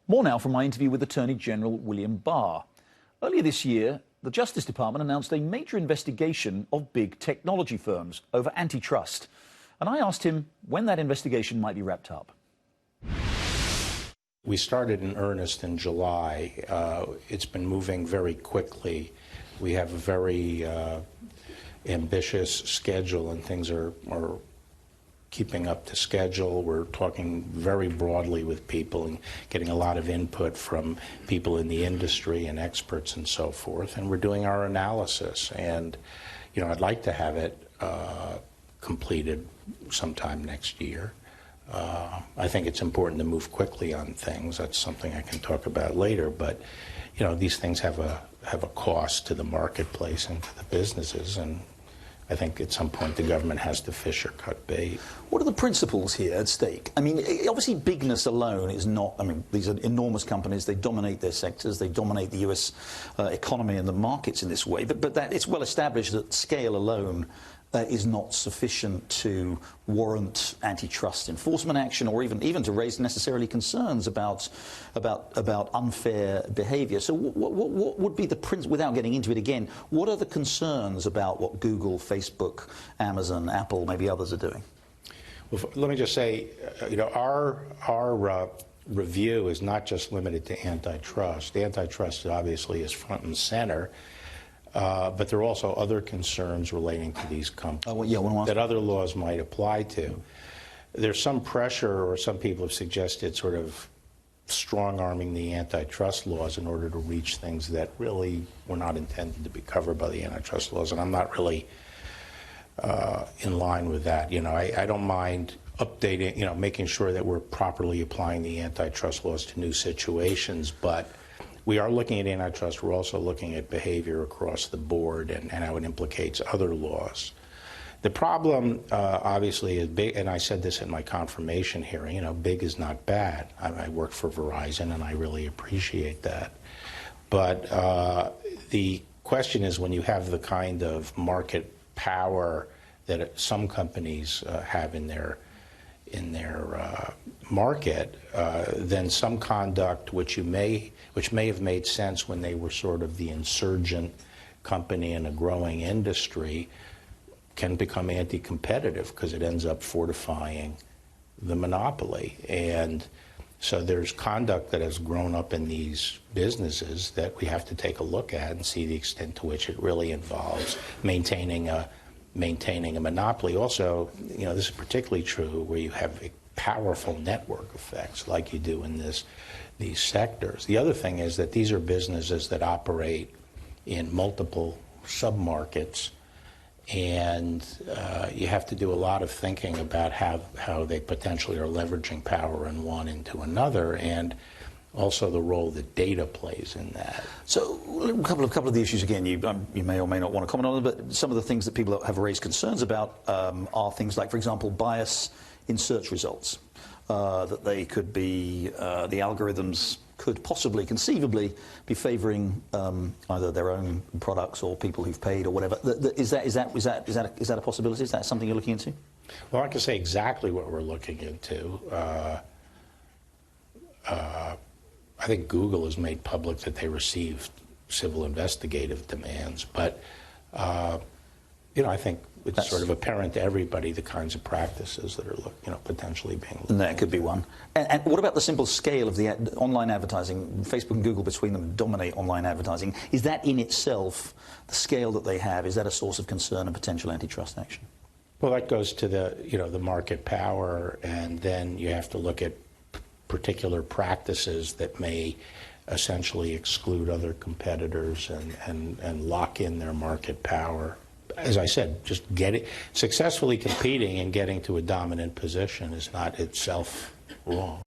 More now from my interview with Attorney General William Barr. Earlier this year, the Justice Department announced a major investigation of big technology firms over antitrust. And I asked him when that investigation might be wrapped up. We started in earnest in July. It's been moving very quickly. We have a very ambitious schedule, and things are keeping up to schedule. We're talking very broadly with people and getting a lot of input from people in the industry and experts and so forth. And we're doing our analysis. And, you know, I'd like to have it completed sometime next year. I think it's important to move quickly on things. That's something I can talk about later. But, you know, these things have a cost to the marketplace and to the businesses. And I think at some point the government has to fish or cut bait. What are the principles here at stake? I mean, obviously bigness alone is not, I mean, these are enormous companies, they dominate their sectors, they dominate the US economy and the markets in this way, but that it's well established that scale alone is not sufficient to warrant antitrust enforcement action, or even to raise necessarily concerns about unfair behaviour. So what would be the principle, without getting into it again, what are the concerns about what Google, Facebook, Amazon, Apple, maybe others are doing? Well, let me just say, you know, our review is not just limited to antitrust. Antitrust obviously is front and center. But there are also other concerns relating to these companies that other laws might apply to. There's some pressure, or some people have suggested sort of strong-arming the antitrust laws in order to reach things that really were not intended to be covered by the antitrust laws, and I'm not really in line with that. You know, I don't mind updating, you know, making sure that we're properly applying the antitrust laws to new situations, but we are looking at antitrust. We're also looking at behavior across the board and how it implicates other laws. The problem, obviously, is big, and I said this in my confirmation hearing, you know, big is not bad. I work for Verizon, and I really appreciate that. But the question is, when you have the kind of market power that some companies have in their market, then some conduct which may have made sense when they were sort of the insurgent company in a growing industry can become anti-competitive because it ends up fortifying the monopoly. And so there's conduct that has grown up in these businesses that we have to take a look at and see the extent to which it really involves maintaining a monopoly. Also, you know, this is particularly true where you have powerful network effects like you do in these sectors. The other thing is that these are businesses that operate in multiple submarkets, and you have to do a lot of thinking about how they potentially are leveraging power in one into another, and also the role that data plays in that. So a couple of the issues again, you may or may not want to comment on them, but some of the things that people have raised concerns about are things like, for example, bias in search results, that they could be, the algorithms could possibly, conceivably, be favouring either their own products or people who've paid or whatever. Is that a possibility? Is that something you're looking into? Well, I can say exactly what we're looking into. I think Google has made public that they received civil investigative demands, but you know, I think it's sort of apparent to everybody the kinds of practices that are potentially being looked at. That could be one. And what about the simple scale of the online advertising? Facebook and Google between them dominate online advertising. Is that in itself, the scale that they have, is that a source of concern and potential antitrust action? Well, that goes to the market power, and then you have to look at particular practices that may essentially exclude other competitors and lock in their market power. As I said, just successfully competing and getting to a dominant position is not itself wrong.